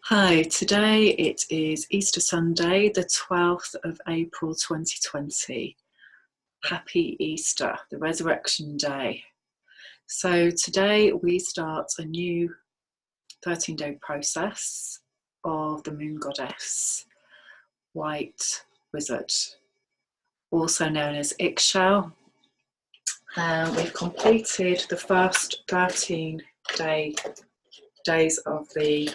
Hi, today it is Easter Sunday, the 12th of April 2020. Happy Easter, the Resurrection Day. So today we start a new 13-day process of the Moon Goddess, White Wizard, also known as Ixchel. We've completed the first 13 days of the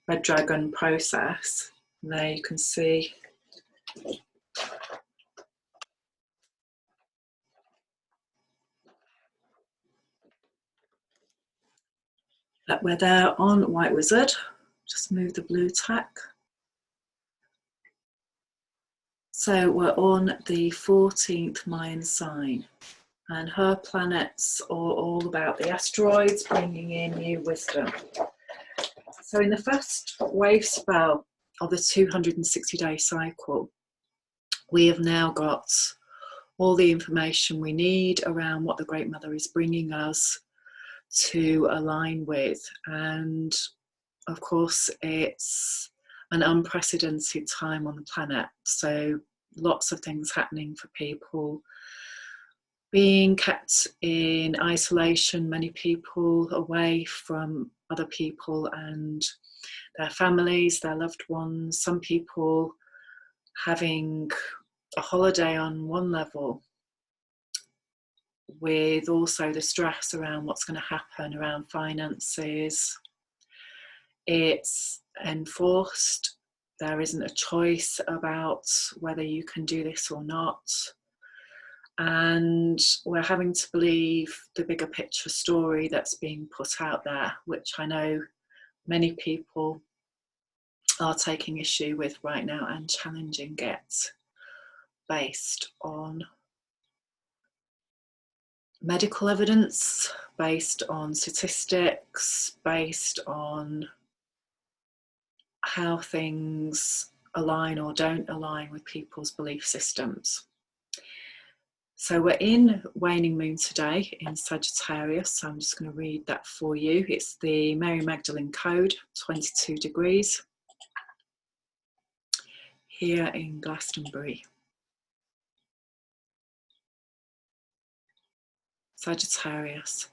Red Dragon process. And there you can see that we're there on White Wizard. Just move the blue tack. So we're on the 14th Mayan sign, and her planets are all about the asteroids, bringing in new wisdom. So in the first wave spell of the 260-day cycle, we have now got all the information we need around what the Great Mother is bringing us to align with. And of course, it's an unprecedented time on the planet. So lots of things happening for people being kept in isolation, many people away from other people and their families, their loved ones, some people having a holiday on one level, with also the stress around what's going to happen around finances. It's enforced. There isn't a choice about whether you can do this or not. And we're having to believe the bigger picture story that's being put out there, which I know many people are taking issue with right now and challenging it, based on medical evidence, based on statistics, based on how things align or don't align with people's belief systems. So we're in waning moon today in Sagittarius, so I'm just going to read that for you. It's the Mary Magdalene code, 22 degrees, here in Glastonbury. Sagittarius.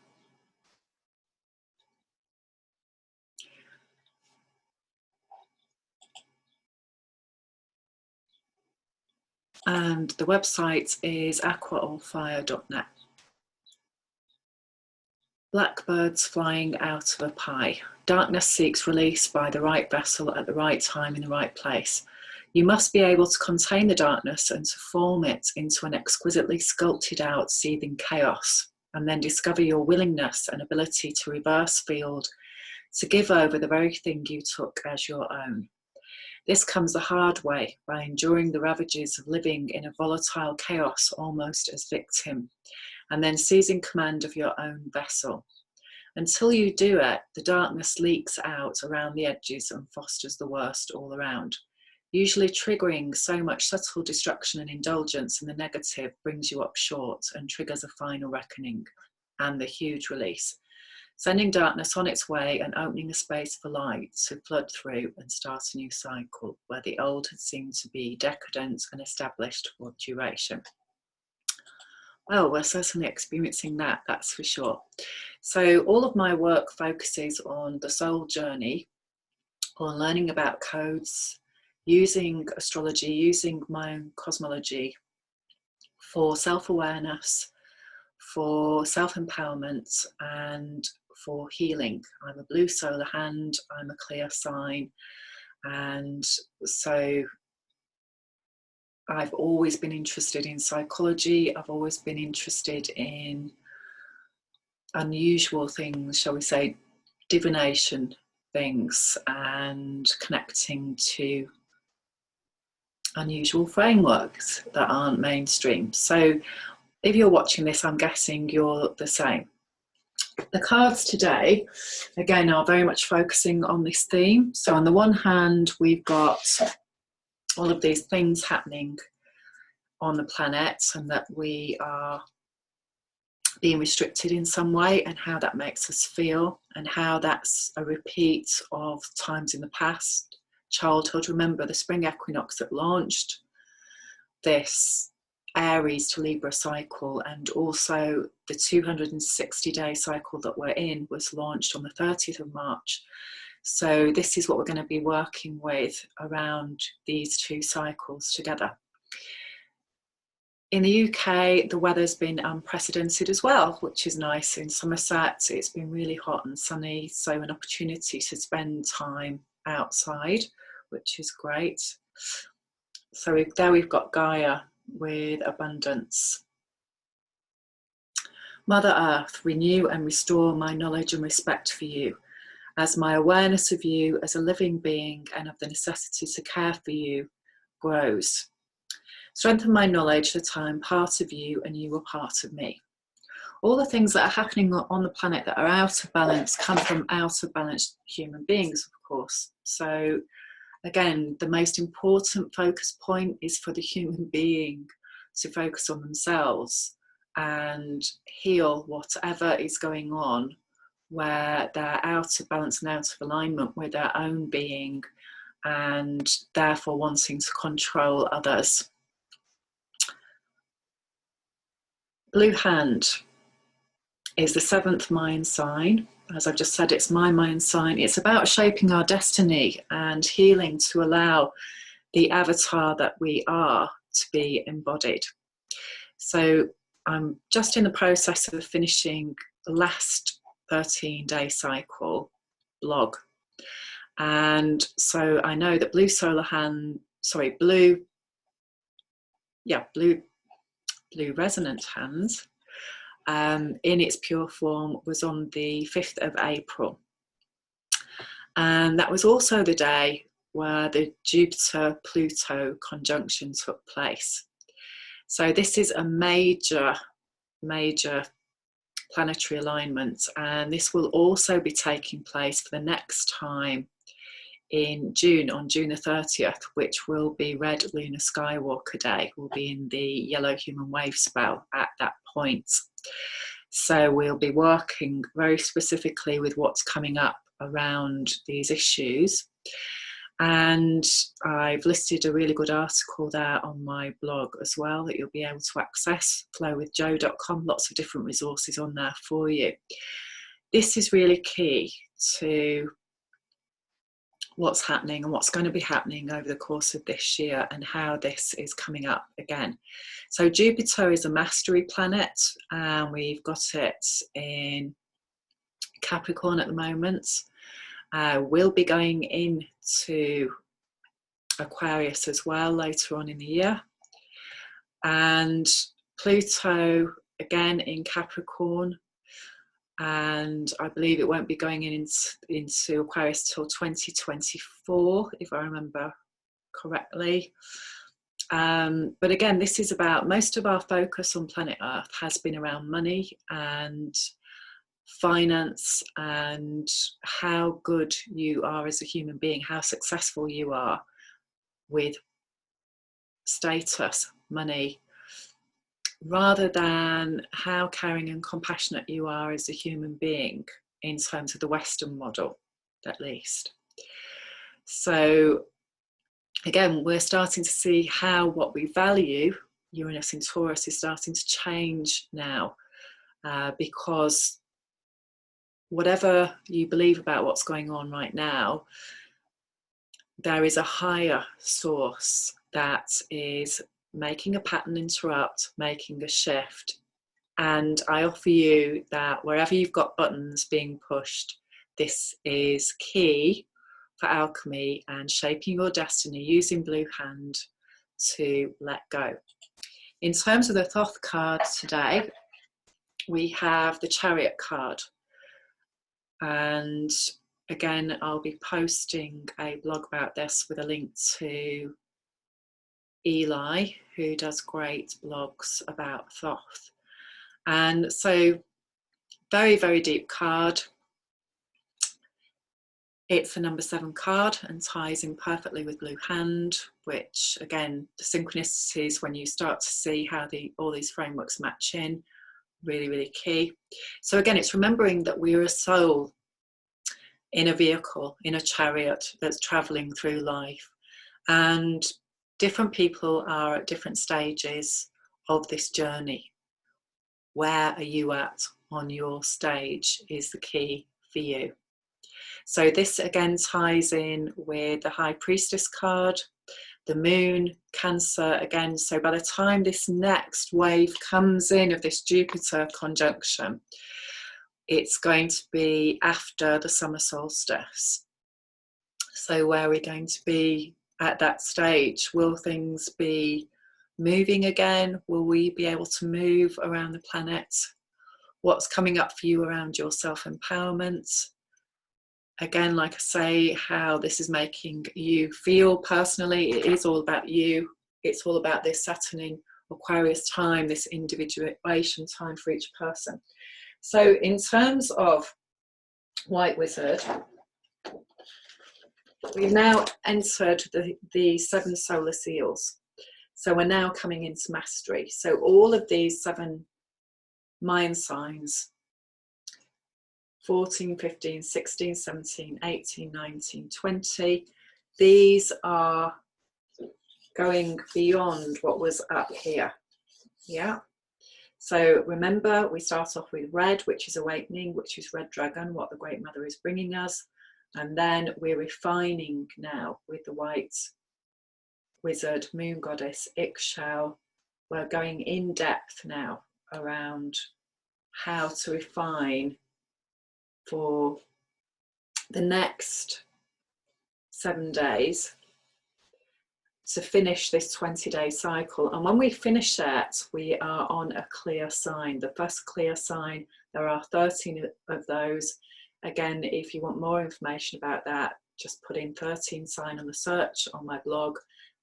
And the website is aquaallfire.net. Blackbirds flying out of a pie. Darkness seeks release by the right vessel at the right time in the right place. You must be able to contain the darkness and to form it into an exquisitely sculpted out, seething chaos, and then discover your willingness and ability to reverse field, to give over the very thing you took as your own. This comes the hard way, by enduring the ravages of living in a volatile chaos almost as victim, and then seizing command of your own vessel. Until you do it, the darkness leaks out around the edges and fosters the worst all around. Usually triggering so much subtle destruction and indulgence in the negative brings you up short and triggers a final reckoning and the huge release, sending darkness on its way and opening a space for light to flood through and start a new cycle where the old had seemed to be decadent and established for duration. Well, we're certainly experiencing that, that's for sure. So all of my work focuses on the soul journey, on learning about codes, using astrology, using my own cosmology for self-awareness, for self-empowerment, and for healing. I'm a blue solar hand, I'm a clear sign, and so I've always been interested in psychology. I've always been interested in unusual things, shall we say, divination things, and connecting to unusual frameworks that aren't mainstream. So if you're watching this, I'm guessing you're the same. The cards today, again, are very much focusing on this theme. So on the one hand, we've got all of these things happening on the planet and that we are being restricted in some way, and how that makes us feel, and how that's a repeat of times in the past, childhood. Remember the spring equinox that launched this Aries to Libra cycle, and also the 260-day cycle that we're in was launched on the 30th of March. So this is what we're going to be working with around these two cycles together. In the UK, the weather's been unprecedented as well, which is nice. In Somerset, it's been really hot and sunny, so an opportunity to spend time outside, which is great. So there we've got Gaia with abundance. Mother Earth, renew and restore my knowledge and respect for you, as my awareness of you as a living being and of the necessity to care for you grows. Strengthen my knowledge that I am part of you and you are part of me. All the things that are happening on the planet that are out of balance come from out of balance human beings, of course. So again, the most important focus point is for the human being to focus on themselves and heal whatever is going on where they're out of balance and out of alignment with their own being, and therefore wanting to control others. Blue hand is the 7th mind sign. As I've just said, it's my mind sign. It's about shaping our destiny and healing to allow the avatar that we are to be embodied. So I'm just in the process of finishing the last 13-day cycle blog. And so I know that blue resonant hands in its pure form was on the 5th of April. And that was also the day where the Jupiter-Pluto conjunction took place. So this is a major planetary alignment, and this will also be taking place for the next time in June, on June the 30th, which will be Red Lunar Skywalker Day. We'll be in the yellow human wave spell at that point. So we'll be working very specifically with what's coming up around these issues. And I've listed a really good article there on my blog as well that you'll be able to access, flowwithjo.com, lots of different resources on there for you. This is really key to what's happening and what's going to be happening over the course of this year, and how this is coming up again. So Jupiter is a mastery planet, and we've got it in Capricorn at the moment. We'll be going into Aquarius as well later on in the year. And Pluto again in Capricorn, and I believe it won't be going into Aquarius till 2024, if I remember correctly. But again, this is about, most of our focus on planet Earth has been around money and finance, and how good you are as a human being, how successful you are with status, money, rather than how caring and compassionate you are as a human being in terms of the Western model, at least. So again, we're starting to see how what we value, Uranus in Taurus, is starting to change now, because whatever you believe about what's going on right now, there is a higher source that is making a pattern interrupt, making a shift. And I offer you that wherever you've got buttons being pushed, this is key for alchemy and shaping your destiny, using Blue Hand to let go. In terms of the Thoth card today, we have the Chariot card. And again, I'll be posting a blog about this with a link to Eli, who does great blogs about Thoth. And so, very, very deep card. It's the number 7 card and ties in perfectly with Blue Hand, which again, the synchronicities, when you start to see how all these frameworks match in, really, really key. So again, it's remembering that we're a soul in a vehicle, in a chariot that's traveling through life. And different people are at different stages of this journey. Where are you at on your stage is the key for you. So this again ties in with the High Priestess card, the Moon, Cancer again. So by the time this next wave comes in of this Jupiter conjunction, it's going to be after the summer solstice. So where we're going to be at that stage, will things be moving again? Will we be able to move around the planet? What's coming up for you around your self-empowerment? Again, like I say, how this is making you feel personally. It is all about you. It's all about this Saturn in Aquarius time, this individuation time for each person. So in terms of White Wizard, we've now entered the 7 solar seals. So we're now coming into mastery. So all of these 7 Mayan signs, 14, 15, 16, 17, 18, 19, 20, these are going beyond what was up here. Yeah. So remember, we start off with red, which is awakening, which is red dragon, what the Great Mother is bringing us. And then we're refining now with the white wizard, moon goddess, Ixchel. We're going in depth now around how to refine for the next 7 days to finish this 20-day cycle. And when we finish that, we are on a clear sign. The first clear sign, there are 13 of those. Again, if you want more information about that, just put in 13 sign on the search on my blog,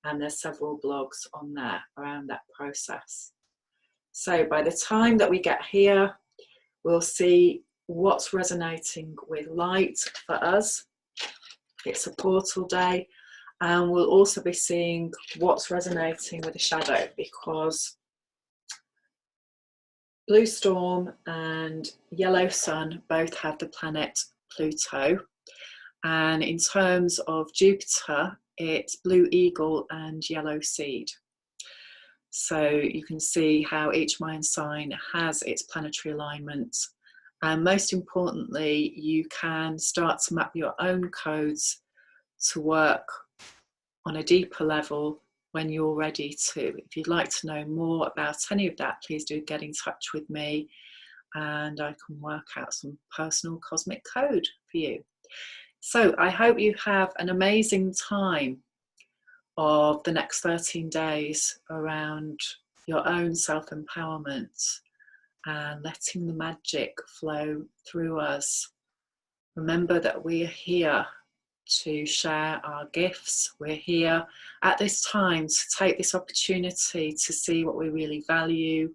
and there's several blogs on there around that process. So by the time that we get here, we'll see what's resonating with light for us. It's a portal day. And we'll also be seeing what's resonating with the shadow, because Blue Storm and Yellow Sun both have the planet Pluto. And in terms of Jupiter, it's Blue Eagle and Yellow Seed. So you can see how each Mayan sign has its planetary alignment. And most importantly, you can start to map your own codes to work on a deeper level when you're ready to. If you'd like to know more about any of that, please do get in touch with me and I can work out some personal cosmic code for you. So I hope you have an amazing time of the next 13 days around your own self-empowerment and letting the magic flow through us. Remember that we are here to share our gifts. We're here at this time to take this opportunity to see what we really value,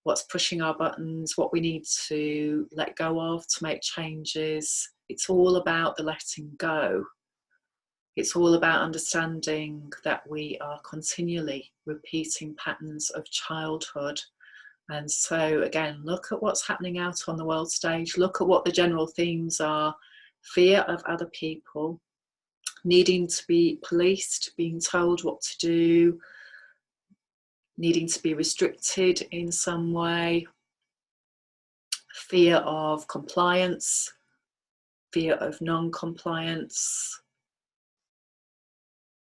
what's pushing our buttons, what we need to let go of to make changes. It's all about the letting go. It's all about understanding that we are continually repeating patterns of childhood. And so again, look at what's happening out on the world stage, look at what the general themes are. Fear of other people, needing to be policed, being told what to do, needing to be restricted in some way, fear of compliance, fear of non-compliance.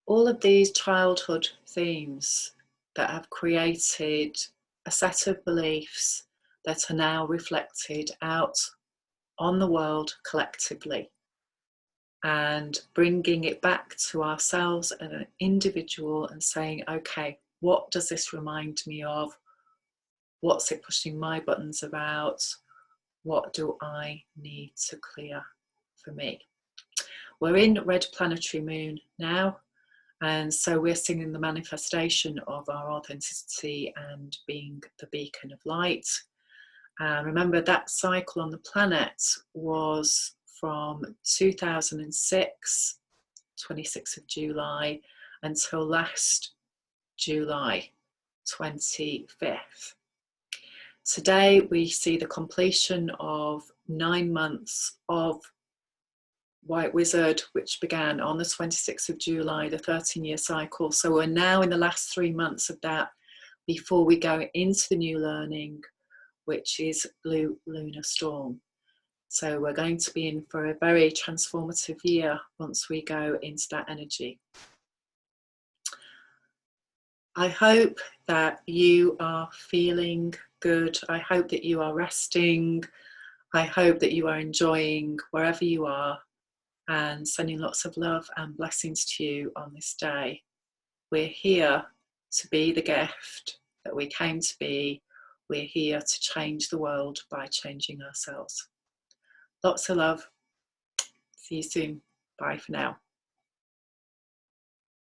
All of these childhood themes that have created a set of beliefs that are now reflected out on the world collectively, and bringing it back to ourselves as an individual and saying, okay, what does this remind me of? What's it pushing my buttons about? What do I need to clear for me? We're in red planetary moon now, and so we're seeing the manifestation of our authenticity and being the beacon of light. And remember, that cycle on the planet was from 2006, 26th of July, until last July 25th. Today we see the completion of 9 months of White Wizard, which began on the 26th of July, the 13-year cycle. So we're now in the last 3 months of that before we go into the new learning, which is Blue Lunar Storm. So we're going to be in for a very transformative year once we go into that energy. I hope that you are feeling good. I hope that you are resting. I hope that you are enjoying wherever you are, and sending lots of love and blessings to you on this day. We're here to be the gift that we came to be. We're here to change the world by changing ourselves. Lots of love. See you soon. Bye for now.